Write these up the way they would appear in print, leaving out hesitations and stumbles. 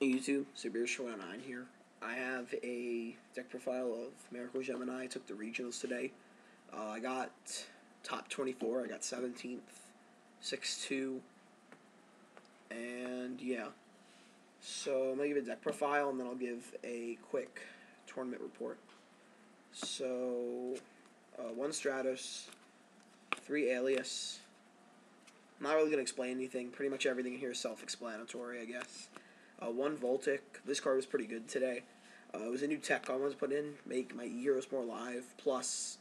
YouTube, Severe9 here. I have a deck profile of Miracle Gemini. I took the regionals today. I got top 24. I got 17th, 6-2, and yeah. So I'm going to give a deck profile, and then I'll give a quick tournament report. So, 1 Stratos, 3 Alias. I'm not really going to explain anything. Pretty much everything in here is self-explanatory, I guess. 1 Voltic. This card was pretty good today. It was a new tech I wanted to put in, make my heroes more live. Plus,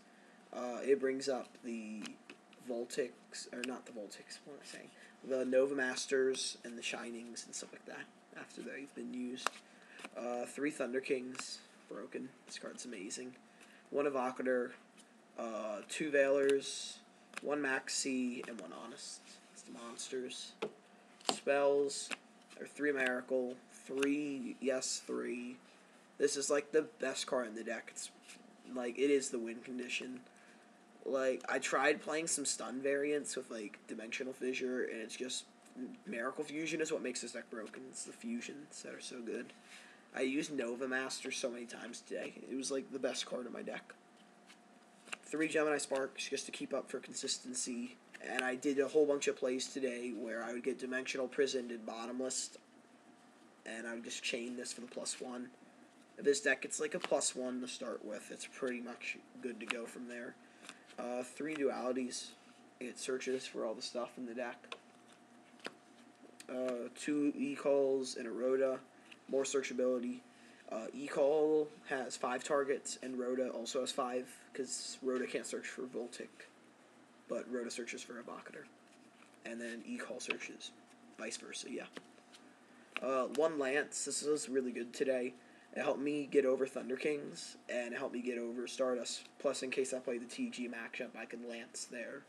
it brings up the Voltics, or not the Voltics, what am I saying? The Nova Masters and the Shinings and stuff like that after they've been used. 3 Thunder Kings, broken. This card's amazing. 1 Evocator, 2 Veilers, 1 Maxi, and 1 Honest. It's the monsters. Spells are 3 Miracle, 3 Yes 3. This is like the best card in the deck. It's like it is the win condition. Like I tried playing some stun variants with like Dimensional Fissure, and it's just Miracle Fusion is what makes this deck broken. It's the fusions that are so good. I used Nova Master so many times today. It was like the best card in my deck. 3 Gemini Sparks just to keep up for consistency. And I did a whole bunch of plays today where I would get Dimensional Prisoned in Bottomless, and I would just chain this for the +1. This deck, it's like a +1 to start with. It's pretty much good to go from there. 3 Dualities. It searches for all the stuff in the deck. 2 E-Calls and a Rhoda. More searchability. E-Call has 5 targets, and Rhoda also has 5, because Rhoda can't search for Voltic, but Rhoda searches for Evocator. And then E-Call searches. Vice versa, yeah. 1 Lance. This was really good today. It helped me get over Thunder Kings, and it helped me get over Stardust. Plus, in case I play the TG matchup, I can Lance their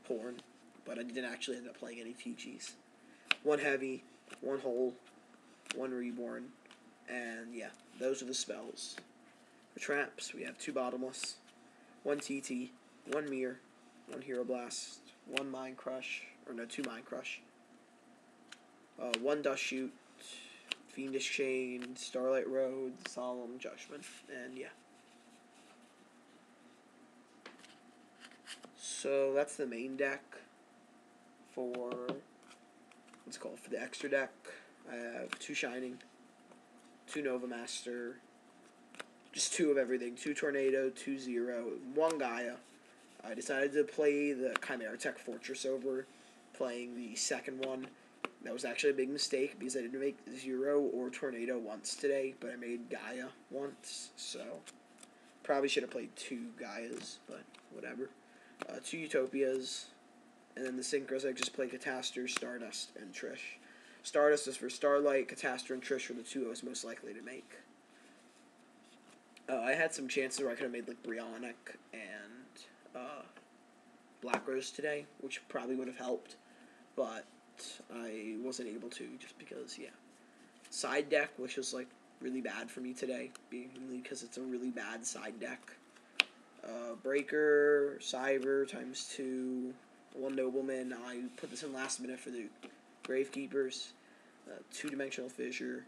Horn. But I didn't actually end up playing any TGs. 1 Heavy, 1 Hole, 1 Reborn, and yeah, those are the spells. For traps, we have 2 Bottomless, 1 TT, 1 Mirror, 1 Hero Blast, 1 Mind Crush, or no, 2 Mind Crush, 1 Dust Shoot, Fiendish Chain, Starlight Road, Solemn Judgment, and yeah. So that's the main deck. For what's it called? For the extra deck, I have 2 Shining, 2 Nova Master, just 2 of everything, 2 Tornado, 2 Zero, 1 Gaia. I decided to play the Chimera Tech Fortress over playing the second one. That was actually a big mistake because I didn't make Zero or Tornado once today, but I made Gaia once, so probably should have played 2 Gaias, but whatever. 2 Utopias, and then the Synchros I just played Catastor, Stardust, and Trish. Stardust is for Starlight, Catastor, and Trish are the 2 I was most likely to make. I had some chances where I could have made like Brionic and Black Rose today, which probably would have helped, but I wasn't able to just because, yeah. Side deck, which was like really bad for me today, mainly because it's a really bad side deck. Breaker, Cyber, ×2, 1 Nobleman. I put this in last minute for the Gravekeepers. 2 Dimensional Fissure,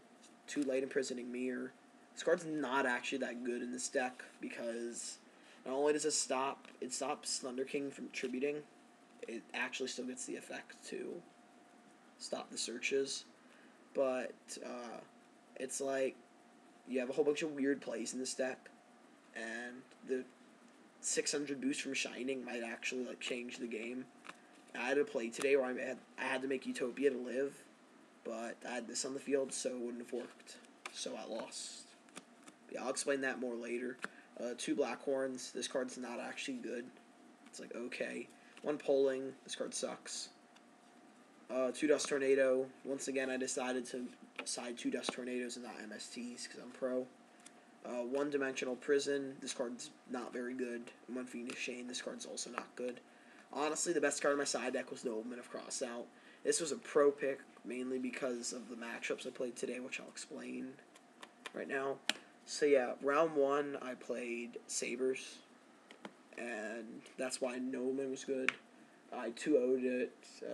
2 Light Imprisoning Mirror. This card's not actually that good in this deck because not only does it stops Thunder King from tributing, it actually still gets the effect to stop the searches. But it's like you have a whole bunch of weird plays in this deck, and the 600 boost from Shining might actually like change the game. I had a play today where I had to make Utopia to live, but I had this on the field, so it wouldn't have worked. So I lost. Yeah, I'll explain that more later. 2 Blackhorns. This card's not actually good. It's like okay. 1 Polling. This card sucks. 2 Dust Tornado. Once again, I decided to side 2 Dust Tornadoes and not MSTs because I'm pro. 1 Dimensional Prison. This card's not very good. 1 Fiendish Chain. This card's also not good. Honestly, the best card in my side deck was Nobleman of Crossout. This was a pro pick, mainly because of the matchups I played today, which I'll explain right now. So yeah, round 1, I played Sabers, and that's why Nobleman was good. I 2-0'd it.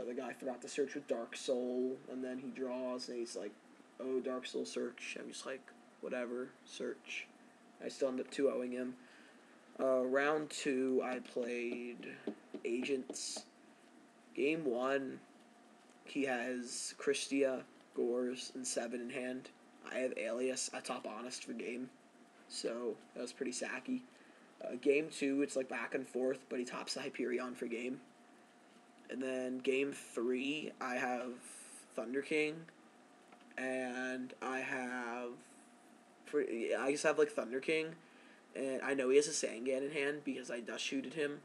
The guy forgot to search with Dark Soul, and then he draws, and he's like oh, Dark Soul search. I'm just like, whatever, search. I still end up 2-0ing him. Round 2, I played Agents. Game 1, he has Christia, Gores, and 7 in hand. I have Alias at top honest for game, so that was pretty sacky. Game 2, it's like back and forth, but he tops the Hyperion for game. And then game 3, I have Thunder King, and I just have like Thunder King, and I know he has a Sangan in hand because I dust shooted him.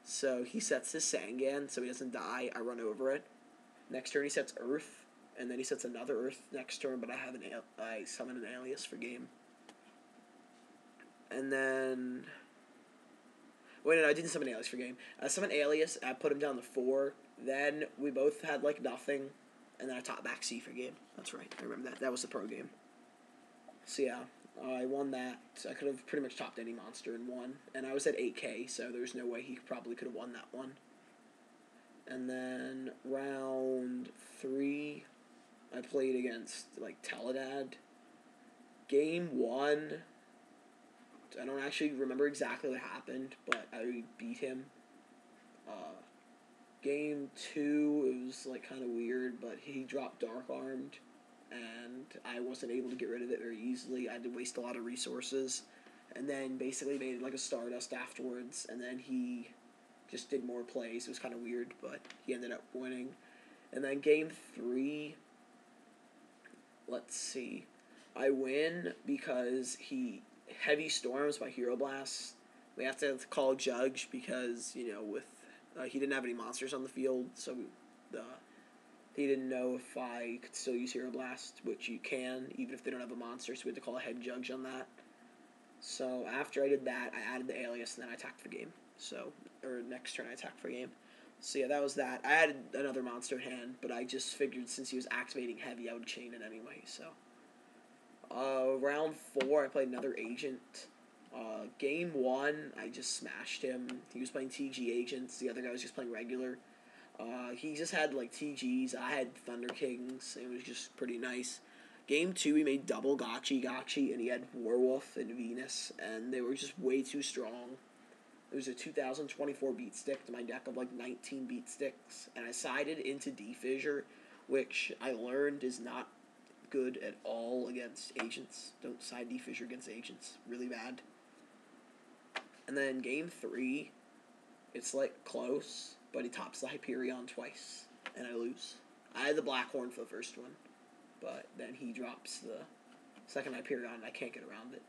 So he sets his Sangan so he doesn't die. I run over it. Next turn he sets Earth, and then he sets another Earth next turn. But I summon an Alias for game. And then wait, no, I didn't summon Alias for game. I summoned Alias. I put him down to 4. Then we both had like nothing, and then I top back C for game. That's right. I remember that. That was the pro game. So yeah. I won that. I could have pretty much topped any monster and won. And I was at 8K, so there's no way he probably could have won that one. And then round 3, I played against, like, Teledad. Game 1, I don't actually remember exactly what happened, but I beat him. Game 2, it was, like, kind of weird, but he dropped Dark Armed. And I wasn't able to get rid of it very easily. I had to waste a lot of resources. And then basically made it like a Stardust afterwards. And then he just did more plays. It was kind of weird, but he ended up winning. And then game 3, let's see. I win because he Heavy Storms by Hero Blast. We have to call a judge because, you know, with he didn't have any monsters on the field, so he didn't know if I could still use Hero Blast, which you can, even if they don't have a monster, so we had to call a head judge on that. So after I did that, I added the Alias, and then I attacked for game. Or next turn I attacked for game. So yeah, that was that. I added another monster in hand, but I just figured since he was activating heavy, I would chain it anyway, so. Round 4, I played another Agent. Game 1, I just smashed him. He was playing TG Agents, the other guy was just playing regular. He just had, like, TGs. I had Thunder Kings. It was just pretty nice. Game 2, he made double Gotchi, and he had Warwolf and Venus, and they were just way too strong. It was a 2024 beat stick to my deck of, like, 19 beat sticks, and I sided into D-Fissure, which I learned is not good at all against Agents. Don't side D-Fissure against Agents. Really bad. And then Game 3, it's, like, close, but he tops the Hyperion twice, and I lose. I had the Blackhorn for the first one, but then he drops the second Hyperion, and I can't get around it.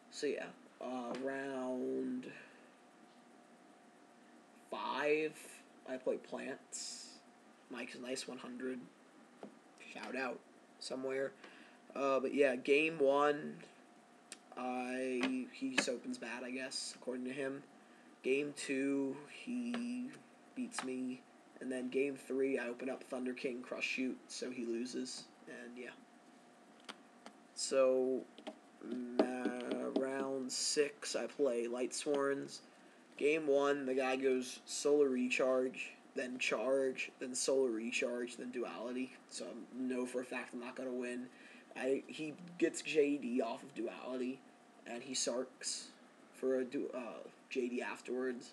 So yeah, round 5, I play Plants. Mike's Nice 100. Shout out somewhere. But yeah, game 1, he just opens bad, I guess, according to him. Game 2, he beats me. And then game 3, I open up Thunder King Crush Shoot, so he loses. And yeah. So, round 6, I play Light Sworns. Game 1, the guy goes Solar Recharge, then Charge, then Solar Recharge, then Duality. So I know for a fact I'm not going to win. He gets JD off of Duality, and he Sarks for a JD afterwards.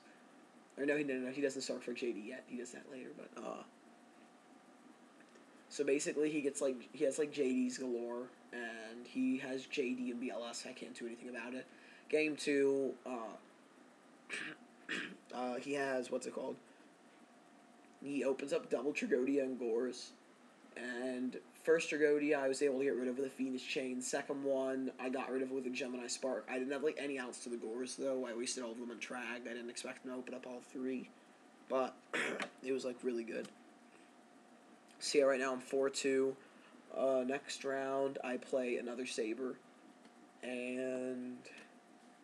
Or no, he doesn't Sark for JD yet. He does that later, but so basically he has JDs galore, and he has JD and BLS. I can't do anything about it. Game 2, he has, what's it called? He opens up double Tragodia and Gores. And first Tragodia, I was able to get rid of with a Phoenix Chain. Second one, I got rid of with a Gemini Spark. I didn't have, like, any outs to the Gores, though. I wasted all of them on Trag. I didn't expect him to open up all 3. But it was, like, really good. So yeah, right now I'm 4-2. Next round, I play another Saber. And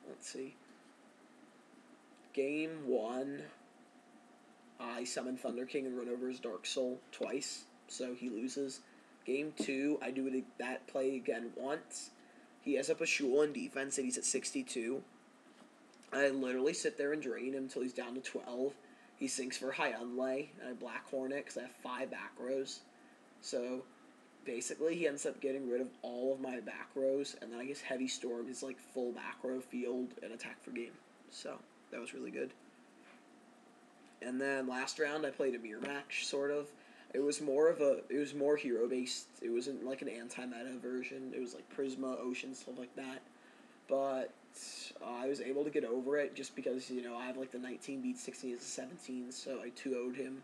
let's see. Game 1, I summon Thunder King and run over his Dark Soul twice, so he loses. Game 2, I do that play again once. He has up a Shul in defense, and he's at 62. I literally sit there and drain him until he's down to 12. He sinks for High Unlay, and I Black Hornet because I have 5 back rows. So basically he ends up getting rid of all of my back rows, and then I guess Heavy Storm is like full back row field and attack for game. So that was really good. And then last round I played a mirror match, sort of. It was more hero based. It wasn't like an anti-meta version. It was like Prisma, Ocean, stuff like that. But I was able to get over it just because, I have like the 19 beat 16 as a 17, so I 2-0'd him.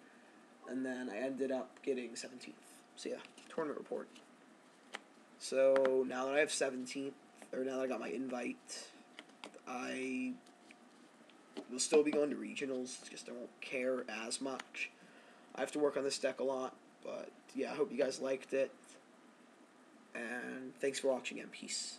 And then I ended up getting 17th. So yeah, tournament report. So now that I have 17th, or now that I got my invite, I will still be going to regionals, just I won't care as much. I have to work on this deck a lot, but yeah, I hope you guys liked it. And thanks for watching, and peace.